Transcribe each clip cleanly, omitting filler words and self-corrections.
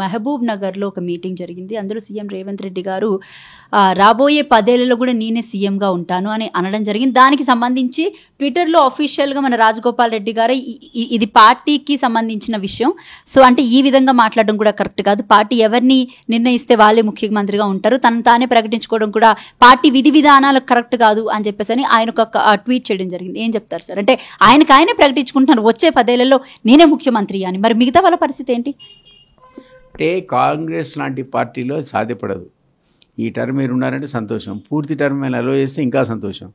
మహబూబ్ నగర్లో ఒక మీటింగ్ జరిగింది. అందులో సీఎం రేవంత్ రెడ్డి గారు రాబోయే 10 ఏళ్లలో కూడా నేనే సీఎంగా ఉంటాను అని అనడం జరిగింది. దానికి సంబంధించి ట్విట్టర్లో అఫీషియల్గా మన రాజగోపాల్ రెడ్డి గారు ఇది పార్టీకి సంబంధించిన విషయం, సో అంటే ఈ విధంగా మాట్లాడడం కూడా కరెక్ట్ కాదు, పార్టీ ఎవరిని నిర్ణయిస్తే వాళ్ళే ముఖ్యమంత్రిగా ఉంటారు, తను తానే ప్రకటించుకోవడం కూడా పార్టీ విధి విధానాలు కరెక్ట్ కాదు అని చెప్పేసి ఆయన ఒక ట్వీట్ చేయడం జరిగింది. ఏం చెప్తారు సార్? అంటే ఆయనే ప్రకటించుకుంటున్నారు వచ్చే 10 ఏళ్లలో నేనే ముఖ్యమంత్రి అని, మరి మిగతా వాళ్ళ పరిస్థితి ఏంటి? అంటే కాంగ్రెస్ లాంటి పార్టీలో సాధ్యపడదు. ఈ టర్మ్ మీరు ఉన్నారంటే సంతోషం, పూర్తి టర్మ్ ఆయన అలో చేస్తే ఇంకా సంతోషం.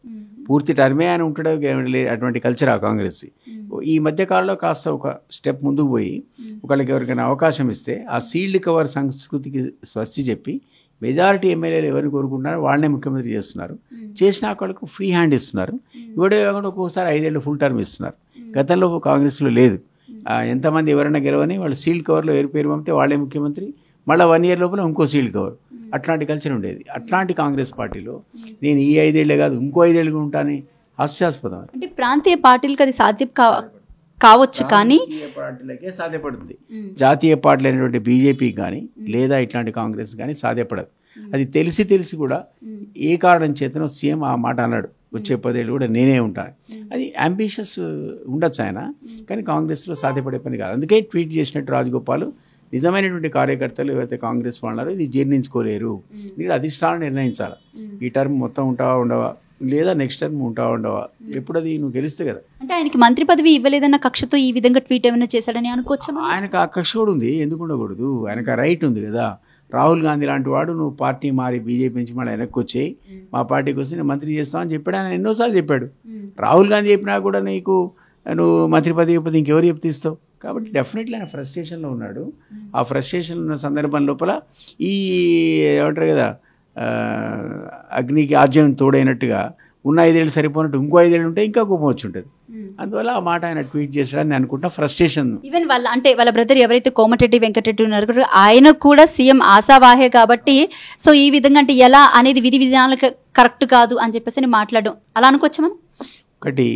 పూర్తి టర్మే ఆయన ఉంటాడు, అటువంటి కల్చర్ ఆ కాంగ్రెస్. ఈ మధ్యకాలంలో కాస్త ఒక స్టెప్ ముందుకు పోయి ఒకళ్ళకి ఎవరికైనా అవకాశం ఇస్తే ఆ సీల్డ్ కవర్ సంస్కృతికి స్వస్తి చెప్పి మెజారిటీ ఎమ్మెల్యేలు ఎవరిని కోరుకుంటున్నారో వాళ్ళనే ముఖ్యమంత్రి చేస్తున్నారు. చేసిన వాళ్ళకు ఫ్రీ హ్యాండ్ ఇస్తున్నారు. ఇవిడే కాకుండా ఒక్కోసారి 5 ఏళ్ళు ఫుల్ టర్మ్ ఇస్తున్నారు. గతంలో కాంగ్రెస్లో లేదు. ఎంతమంది ఎవరైనా గెలవని వాళ్ళు సీల్డ్ కవర్లో పేరు పంపితే వాళ్ళే ముఖ్యమంత్రి, మళ్ళీ 1 ఇయర్ లోపల ఇంకో సీల్డ్ కవర్, అట్లాంటి కల్చర్ ఉండేది. అట్లాంటి కాంగ్రెస్ పార్టీలో నేను ఈ 5 ఏళ్లే కాదు ఇంకో 5 ఏళ్ళు ఉంటానని హాస్యాస్పదం. అంటే ప్రాంతీయ పార్టీలకు అది సాధ్యం కావచ్చు, కానీ పార్టీలకే సాధ్యపడుతుంది. జాతీయ పార్టీలు అయినటువంటి బీజేపీకి కానీ లేదా ఇట్లాంటి కాంగ్రెస్ కానీ సాధ్యపడదు. అది తెలిసి కూడా ఏ కారణం చేతనో సీఎం ఆ మాట అన్నాడు, వచ్చే 10 ఏళ్ళు కూడా నేనే ఉంటాను. అది అంబిషియస్ ఉండొచ్చు ఆయన, కానీ కాంగ్రెస్లో సాధ్యపడే పని కాదు. అందుకే ట్వీట్ చేసినట్టు రాజగోపాల్, నిజమైనటువంటి కార్యకర్తలు ఎవరైతే కాంగ్రెస్ వాళ్ళారో ఇది జీర్ణించుకోలేరు, మీరు అధిష్టానం నిర్ణయించాలి. ఈ టర్మ్ మొత్తం ఉంటావా ఉండవా, లేదా నెక్స్ట్ టర్మ్ ఉంటావా ఉండవా, ఎప్పుడు అది నువ్వు గెలిస్తే కదా. అంటే ఆయనకి మంత్రి పదవి ఇవ్వలేదన్న కక్షతో ఈ విధంగా ట్వీట్ ఏమైనా చేశాడని అనుకోవచ్చు. ఆయనకు ఆ కక్ష కూడా ఉంది, ఎందుకు ఉండకూడదు, ఆయనకు ఆ రైట్ ఉంది కదా. రాహుల్ గాంధీ లాంటి వాడు నువ్వు పార్టీ మారి బీజేపీ నుంచి మళ్ళీ వెనక్కి వచ్చేయి మా పార్టీకి వస్తే నేను మంత్రి చేస్తామని చెప్పాడు. ఆయన ఎన్నోసార్లు చెప్పాడు. రాహుల్ గాంధీ చెప్పినా కూడా నీకు నువ్వు మంత్రి పదవి చెప్పితే ఇంకెవరు చెప్తీస్తావు. కాబట్టి డెఫినెట్లీ ఆయన ఫ్రస్ట్రేషన్లో ఉన్నాడు. ఆ ఫ్రస్ట్రేషన్ ఉన్న సందర్భం లోపల ఈ ఏమంటారు కదా, అగ్నికి ఆజ్యం తోడైనట్టుగా ఉన్న 5 ఏళ్ళు సరిపోయినట్టు ఇంకో 5 ఏళ్ళు ఉంటే ఇంకా కోపం వచ్చి ఉంటుంది. అందువల్ల ఆ మాట ఆయన ట్వీట్ చేశాడని అనుకుంటా. ఫ్రస్ట్రేషన్ ఈవెన్ వాళ్ళ బ్రదర్ ఎవరైతే కోమటిరెడ్డి వెంకటరెడ్డి ఉన్నారు ఆయన కూడా సీఎం ఆశావాహే కాబట్టి, సో ఈ విధంగా అంటే ఎలా అనేది విధి విధానాలకు కరెక్ట్ కాదు అని చెప్పేసి మాట్లాడడం అలా అనుకోవచ్చు మనం. ఒకటి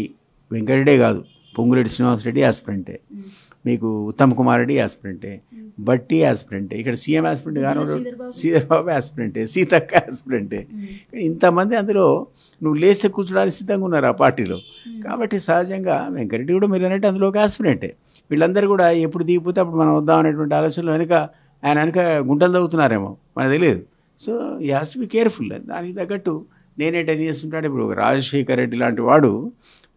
వెంకటరెడ్డే కాదు, పొంగులేటి శ్రీనివాసరెడ్డి యాస్పిరెంటే, మీకు ఉత్తమ్ కుమార్ రెడ్డి యాస్పిరెంటే, బట్టి యాస్పిరెంటే, ఇక్కడ సీఎం యాస్పిరెంట్ గాను శ్రీధర్బాబు యాస్పిరెంటే, సీతక్క యాస్పిరెంటే. ఇంతమంది అందులో నువ్వు లేస్తే కూర్చోడానికి సిద్ధంగా ఉన్నారు ఆ పార్టీలో. కాబట్టి సహజంగా వెంకరెడ్డి కూడా మీరు అన్నట్టు అందులో ఒక యాస్పిరెంటే. వీళ్ళందరూ కూడా ఎప్పుడు దిగిపోతే అప్పుడు మనం వద్దాం అనేటువంటి ఆలోచనలు ఆయన వెనక గుంటలు తవ్వుతున్నారేమో మనకు తెలియదు. So you has to be careful. దానికి తగ్గట్టు నేనే 10 years ఉంటాడు. ఇప్పుడు రాజశేఖర్ రెడ్డి లాంటి వాడు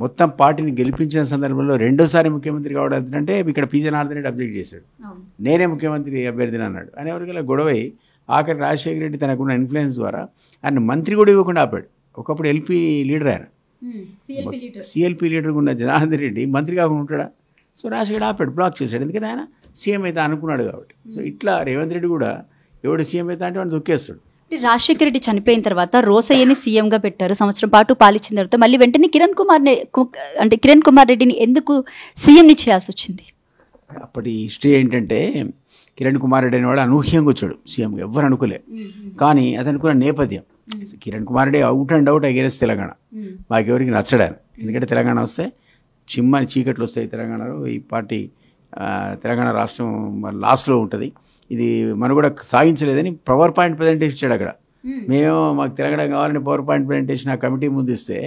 మొత్తం పార్టీని గెలిపించిన సందర్భంలో రెండోసారి ముఖ్యమంత్రి కావడం అంటే ఇక్కడ పి. జనార్దన్ రెడ్డి అబ్జెక్ట్ చేశాడు, నేనే ముఖ్యమంత్రి అభ్యర్థిని అన్నాడు. అనేవరకల్లా గొడవై ఆఖరి రాజశేఖర రెడ్డి తనకున్న ఇన్ఫ్లుయెన్స్ ద్వారా ఆయన మంత్రి కూడా ఇవ్వకుండా ఆపాడు. ఒకప్పుడు ఎల్పీ లీడర్ ఆయన, సిఎల్పీ లీడర్గా ఉన్న జనార్దన్ రెడ్డి మంత్రి కాకుండా ఉంటాడా? సో రాజశేఖర్ ఆపాడు, బ్లాక్ చేశాడు. ఎందుకంటే ఆయన సీఎం అయితే అనుకున్నాడు కాబట్టి. సో ఇట్లా రేవంత్ రెడ్డి కూడా ఎవడు సీఎం అయితే అంటే వాడు దొక్కేస్తాడు. రాజశేఖర రెడ్డి చనిపోయిన తర్వాత రోసయ్యని సీఎంగా పెట్టారు. సంవత్సరం పాటు పాలించిన తర్వాత మళ్ళీ వెంటనే కిరణ్ కుమార్ రెడ్డిని ఎందుకు సీఎంని చేయాల్సి వచ్చింది? అప్పటి హిస్టరీ ఏంటంటే కిరణ్ కుమార్ రెడ్డి అనేవాడు అనూహ్యంగా వచ్చాడు సీఎంగా, ఎవ్వరు అనుకోలే. కానీ అది అనుకున్న నేపథ్యం Kiran Kumar Reddy out and out against Telangana. మాకెవరికి నచ్చడాను, ఎందుకంటే తెలంగాణ వస్తే చిమ్మని చీకట్లు వస్తాయి తెలంగాణలో. ఈ పార్టీ తెలంగాణ రాష్ట్రం లాస్ట్లో ఉంటుంది, ఇది మనం కూడా సాగించలేదని పవర్ పాయింట్ ప్రజెంటేషన్ ఇచ్చాడు అక్కడ. మాకు తెలంగాణ కావాలని పవర్ పాయింట్ ప్రజెంటేషన్ ఆ కమిటీ ముందు ఇస్తే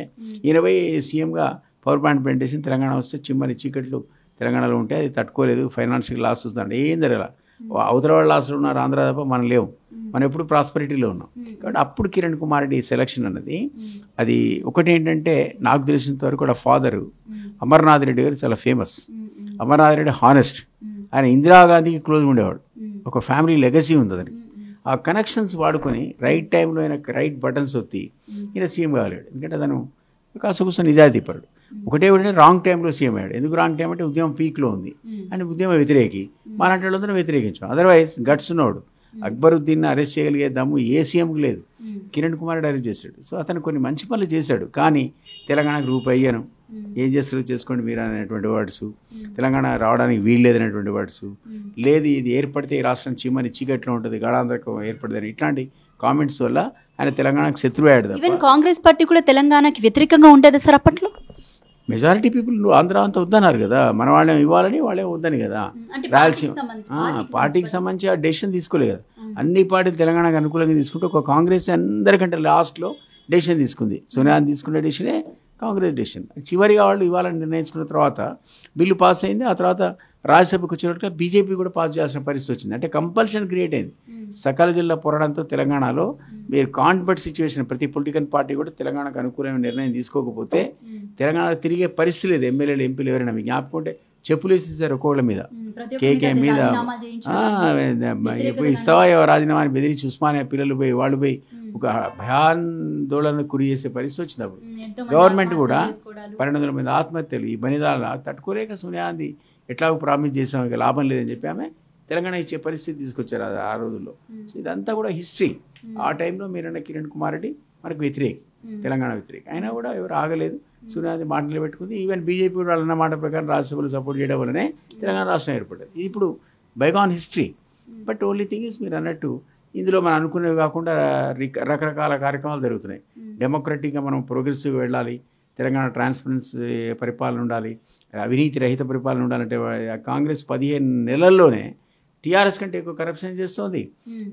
ఈయన పోయి సీఎంగా పవర్ పాయింట్ ప్రజెంటేషన్ తెలంగాణ వస్తే చిమ్మని చీకట్లు తెలంగాణలో ఉంటే అది తట్టుకోలేదు, ఫైనాన్షియల్ లాస్ వస్తుందంటే ఏం జరగల. అవతల వాళ్ళ లాస్లో ఉన్నారు ఆంధ్ర తప్ప మనం లేవు, మనం ఎప్పుడు ప్రాస్పరిటీలో ఉన్నాం. కాబట్టి అప్పుడు కిరణ్ కుమార్ రెడ్డి సెలక్షన్ అన్నది అది ఒకటి ఏంటంటే నాకు తెలిసినంత వరకు కూడా ఫాదరు అమర్నాథ్ రెడ్డి గారు చాలా ఫేమస్. అమర్నాథ్ రెడ్డి హానెస్ట్, ఆయన ఇందిరాగాంధీకి క్లోజ్ ఉండేవాడు, ఒక ఫ్యామిలీ లెగసీ ఉంది అతనికి. ఆ కనెక్షన్స్ వాడుకొని రైట్ టైంలో ఆయన రైట్ బటన్స్ ఒత్తి ఈయన సీఎం కాలేడు. ఎందుకంటే అతను కాస్త నిజాయితీపరుడు. ఒకటే రాంగ్ టైంలో సీఎం అయ్యాడు. ఎందుకు రాంగ్ టైం అంటే ఉద్యమం పీక్లో ఉంది అని ఉద్యమం వ్యతిరేకి మాలాంటి వాళ్ళందరూ వ్యతిరేకించాం. అదర్వైజ్ గట్స్ ఉన్నవాడు. అక్బరుద్దీన్ అరెస్ట్ చేయగలిగే దమ్ము ఏ సీఎంకి లేదు, కిరణ్ కుమార్ రెడ్డి అరెస్ట్ చేశాడు. సో అతను కొన్ని మంచి పనులు చేశాడు, కానీ తెలంగాణకు రూపాయను ఏం చేస్తారో చేసుకోండి మీరు అనేటువంటి వర్డ్స్, తెలంగాణ రావడానికి వీలు లేదనేటువంటి వర్డ్స్, లేదు ఇది ఏర్పడితే ఈ రాష్ట్రం చిమ్మని చీకట్లో ఉంటుంది గడాంధ్రకు ఏర్పడదని ఇట్లాంటి కామెంట్స్ వల్ల ఆయన తెలంగాణకు శత్రువు అయ్యాడు. ఈవెన్ కాంగ్రెస్ పార్టీ కూడా తెలంగాణకి వ్యతిరేకంగా ఉండేది సార్ అప్పట్లో. మెజారిటీ పీపుల్ నువ్వు ఆంధ్ర అంతా వద్దన్నారు కదా, మన వాళ్ళే ఇవ్వాలని వాళ్ళే వద్దని కదా. రాయలసీమ పార్టీకి సంబంధించి ఆ డెసిషన్ తీసుకోలేదు కదా. అన్ని పార్టీలు తెలంగాణకు అనుకూలంగా తీసుకుంటే ఒక కాంగ్రెస్ అందరికంటే లాస్ట్లో డెసిషన్ తీసుకుంది. సోనియా తీసుకునే డెసిషనే కాంగ్రెస్ డెసిషన్. చివరిగా వాళ్ళు ఇవ్వాలని నిర్ణయించుకున్న తర్వాత బిల్లు పాస్ అయింది. ఆ తర్వాత రాజ్యసభకు వచ్చినట్టుగా బీజేపీ కూడా పాస్ చేయాల్సిన పరిస్థితి వచ్చింది. అంటే కంపల్షన్ క్రియేట్ అయింది. సకల జిల్లా పోరాడంతో తెలంగాణలో మీరు కాన్ఫిడెంట్ సిచ్యువేషన్, ప్రతి పొలిటికల్ పార్టీ కూడా తెలంగాణకు అనుకూలమైన నిర్ణయం తీసుకోకపోతే తెలంగాణలో తిరిగే పరిస్థితి లేదు. ఎమ్మెల్యేలు ఎంపీలు ఎవరైనా మీకు జ్ఞాపకం ఉంటే చెప్పులు వేసేసారు ఒక్కోళ్ళ మీద, కేకే మీద ఇస్తావా రాజీనామా అని బెదిరించి ఉస్మానియా పిల్లలు పోయి వాళ్ళు పోయి ఒక భయాందోళనకు గురి చేసే పరిస్థితి వచ్చింది. అప్పుడు గవర్నమెంట్ కూడా 1200 మంది ఆత్మహత్యలు ఈ బనిదాల తట్టుకోలేక సోనియాది ఎట్లాగో ప్రామిస్ చేసాం ఇక లాభం లేదని చెప్పి ఆమె తెలంగాణ ఇచ్చే పరిస్థితి తీసుకొచ్చారు ఆ రోజుల్లో. సో ఇదంతా కూడా హిస్టరీ. ఆ టైంలో మీరన్న కిరణ్ కుమార్ రెడ్డి మనకు వ్యతిరేక, తెలంగాణ వ్యతిరేక అయినా కూడా ఎవరు ఆగలేదు. సోనియాది మాట నిలబెట్టుకుంది. ఈవెన్ బీజేపీ కూడా అన్న మాట ప్రకారం రాజ్యసభలు సపోర్ట్ చేయడం వల్లనే తెలంగాణ రాష్ట్రం ఏర్పడ్డది. ఇది ఇప్పుడు bygone history. But only thing is మీరు అన్నట్టు ఇందులో మనం అనుకునేవి కాకుండా రకరకాల కార్యక్రమాలు జరుగుతున్నాయి. డెమోక్రటిక్గా మనం ప్రోగ్రెసివ్గా వెళ్ళాలి, తెలంగాణ ట్రాన్స్పరెన్సీ పరిపాలన ఉండాలి, అవినీతి రహిత పరిపాలన ఉండాలంటే కాంగ్రెస్ 15 నెలల్లోనే టీఆర్ఎస్ కంటే ఎక్కువ కరప్షన్ చేస్తోంది.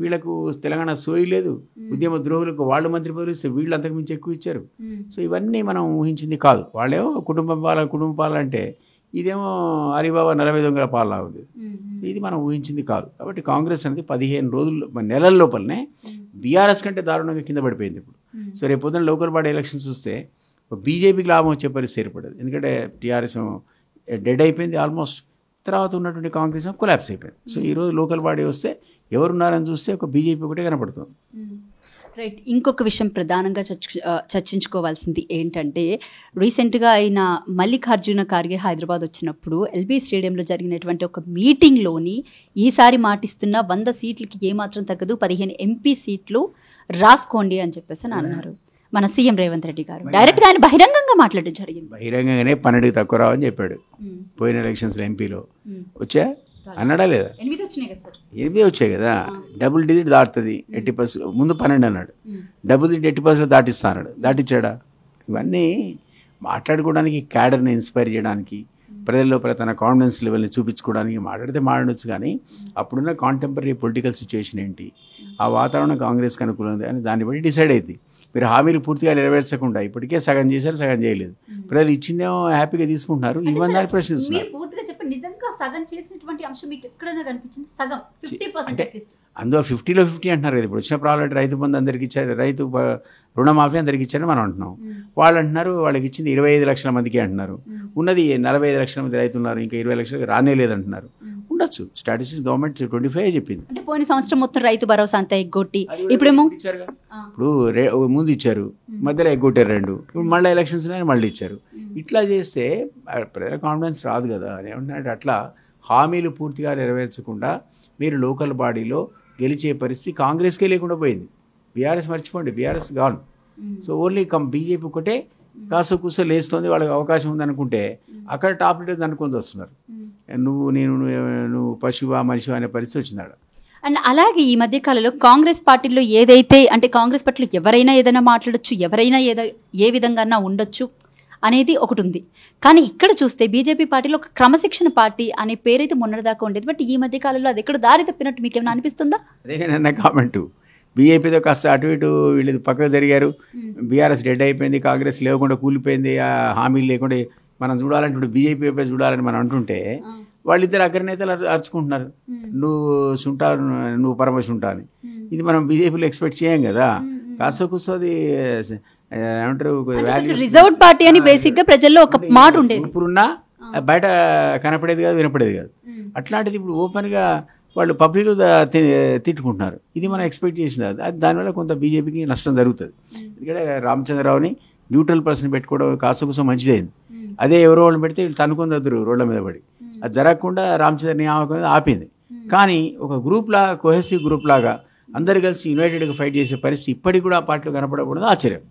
వీళ్ళకు తెలంగాణ సోయి లేదు. ఉద్యమ ద్రోహులకు వాళ్ళు మంత్రి పదవులు ఇస్తే వీళ్ళు అంతకు మించి ఎక్కువ ఇచ్చారు. సో ఇవన్నీ మనం ఊహించింది కాదు. వాళ్ళేమో కుటుంబ పాలంటే ఇదేమో హరిబాబా 40 దొంగల పాలన ఉంది. ఇది మనం ఊహించింది కాదు. కాబట్టి కాంగ్రెస్ అనేది 15 నెలల లోపలనే బీఆర్ఎస్ కంటే దారుణంగా కింద పడిపోయింది. ఇప్పుడు సో రేపు పొద్దున లోకల్ బాడీ ఎలక్షన్స్ వస్తే బీజేపీకి లాభం వచ్చే పరిస్థితి ఏర్పడదు. ఎందుకంటే టీఆర్ఎస్ డెడ్ అయిపోయింది ఆల్మోస్ట్. తర్వాత ఉన్నటువంటి కాంగ్రెస్ కొలాప్స్ అయిపోయింది. సో ఈరోజు లోకల్ బాడీ వస్తే ఎవరున్నారని చూస్తే ఒక బీజేపీ ఒకటే కనపడుతుంది. రైట్. ఇంకొక విషయం ప్రధానంగా చర్చించుకోవాల్సింది ఏంటంటే, రీసెంట్గా అయిన మల్లికార్జున ఖార్గే హైదరాబాద్ వచ్చినప్పుడు ఎల్బీ స్టేడియంలో జరిగినటువంటి ఒక మీటింగ్లోని ఈసారి మాటిస్తున్న 100 సీట్లకి ఏమాత్రం తగ్గదు, 15 ఎంపీ సీట్లు రాసుకోండి అని చెప్పేసి అని అన్నారు మన సీఎం రేవంత్ రెడ్డి గారు. డైరెక్ట్గా ఆయన బహిరంగంగా మాట్లాడడం జరిగింది. బహిరంగంగానే 12కి తక్కువ రావని చెప్పాడు. పోయిన ఎలక్షన్స్లో ఎంపీలో వచ్చా అన్నాడా లేదా? 8 వచ్చాయి కదా. డబుల్ డిజిట్ దాటుతుంది 80%. ముందు 12 అన్నాడు. డబుల్ డిజిట్ 80% దాటిస్తా అన్నాడు. దాటిచ్చాడా? ఇవన్నీ మాట్లాడుకోవడానికి, క్యాడర్ని ఇన్స్పైర్ చేయడానికి, ప్రజల లోపల తన కాన్ఫిడెన్స్ లెవెల్ని చూపించుకోవడానికి మాట్లాడితే మాట్లాడవచ్చు. కానీ అప్పుడున్న కాంటెంపరీ పొలిటికల్ సిచ్యువేషన్ ఏంటి, ఆ వాతావరణం కాంగ్రెస్కి అనుకూలంగా అని దాన్ని బట్టి డిసైడ్ అయింది. మీరు హామీలు పూర్తిగా నెరవేర్చకుండా ఇప్పటికే సగం చేశారు, సగం చేయలేదు. ప్రజలు ఇచ్చిందేమో హ్యాపీగా తీసుకుంటున్నారు. ఇవన్నీ ప్రశ్నిస్తున్నారు. అంటే అందులో 50లో 50 అంటున్నారు కదా. ఇప్పుడు వచ్చిన ప్రాబ్లం రైతు బంధు అందరికి ఇచ్చారు, రైతు రుణమాఫీ అందరికి ఇచ్చారని మనం అంటున్నాం. వాళ్ళు అంటున్నారు వాళ్ళకి ఇచ్చింది 25 లక్షల మందికి అంటున్నారు. ఉన్నది 45 లక్షల మంది రైతులు ఉన్నారు, ఇంకా 20 లక్షలకి రానే లేదంటున్నారు. ఉండొచ్చు. స్టాటిస్టిక్స్ గవర్నమెంట్ 25 చెప్పింది. అంటే పోయిన సంవత్సరం మొత్తం రైతు భరోసా అంతా ఎగ్గొట్టి ఇప్పుడేమో ఇప్పుడు ముందు ఇచ్చారు, మధ్యలో ఎగ్గొట్టారు 2. ఇప్పుడు మళ్ళీ ఎలక్షన్స్ మళ్ళీ ఇచ్చారు. ఇట్లా చేస్తే ప్రజల కాన్ఫిడెన్స్ రాదు కదా. ఏమంటున్నారంటే అట్లా హామీలు పూర్తిగా నెరవేర్చకుండా మీరు లోకల్ బాడీలో గెలిచే పరిస్థితి కాంగ్రెస్కే లేకుండా పోయింది. బీఆర్ఎస్ మర్చిపోండి, BRS gone. So only BJP ఒకటే కాస్త కూస లేస్తుంది, వాళ్ళకి అవకాశం ఉందనుకుంటే అక్కడ టాప్ లీడర్ అనుకొని వస్తున్నారు. నువ్వు పశువా మనిషివా అనే పరిస్థితి వచ్చినాడు. అండ్ అలాగే ఈ మధ్య కాలంలో కాంగ్రెస్ పార్టీలో ఏదైతే అంటే కాంగ్రెస్ పార్టీలో ఎవరైనా ఏదైనా మాట్లాడచ్చు, ఎవరైనా ఏ విధంగా ఉండొచ్చు అనేది ఒకటి ఉంది. కానీ ఇక్కడ చూస్తే బీజేపీ పార్టీలో ఒక క్రమశిక్షణ పార్టీ అనే పేరైతే మొన్నటిదాకా ఉండేది. బట్ ఈ మధ్య కాలంలో అది ఎక్కడ దారి తప్పినట్టు మీకు ఏమైనా అనిపిస్తుందా? అదే కామెంటు. బీజేపీతో కాస్త అటు ఇటు వీళ్ళు పక్కకు జరిగారు. బీఆర్ఎస్ డెడ్ అయిపోయింది, కాంగ్రెస్ లేకుండా కూలిపోయింది, హామీలు లేకుండా మనం చూడాలంటే ఇప్పుడు బీజేపీ వైపే చూడాలని మనం అంటుంటే వాళ్ళిద్దరు అగ్ర నేతలు అరుచుకుంటున్నారు. నువ్వు సుంటా, నువ్వు పరమశుంటా అని. ఇది మనం బీజేపీలో ఎక్స్పెక్ట్ చేయం కదా. కాస్త కూర్చోది ఏమంటారు, రిజర్వ్ పార్టీ అని బేసిక్ గా ప్రజల్లో ఒక మాట ఉండేది. ఇప్పుడున్నా బయట కనపడేది కాదు, వినపడేది కాదు. అట్లాంటిది ఇప్పుడు ఓపెన్గా వాళ్ళు పబ్లిక్ తిట్టుకుంటున్నారు. ఇది మనం ఎక్స్పెక్ట్ చేసింది. అది దానివల్ల కొంత బీజేపీకి నష్టం జరుగుతుంది. ఎందుకంటే రామచంద్రరావుని న్యూట్రల్ పర్సన్ పెట్టుకోవడం కాస్త కోసం మంచిదైంది. అదే ఎవరో వాళ్ళని పెడితే వీళ్ళు తనుకొని వద్దరు రోడ్ల మీద పడి. అది జరగకుండా రామచంద్ర నియామకం ఆపింది. కానీ ఒక గ్రూప్ లాగా, కొహెసివ్ గ్రూప్ లాగా అందరు కలిసి యునైటెడ్గా ఫైట్ చేసే పరిస్థితి ఇప్పటికి కూడా ఆ పార్టీలో కనపడకూడదు. ఆశ్చర్యం.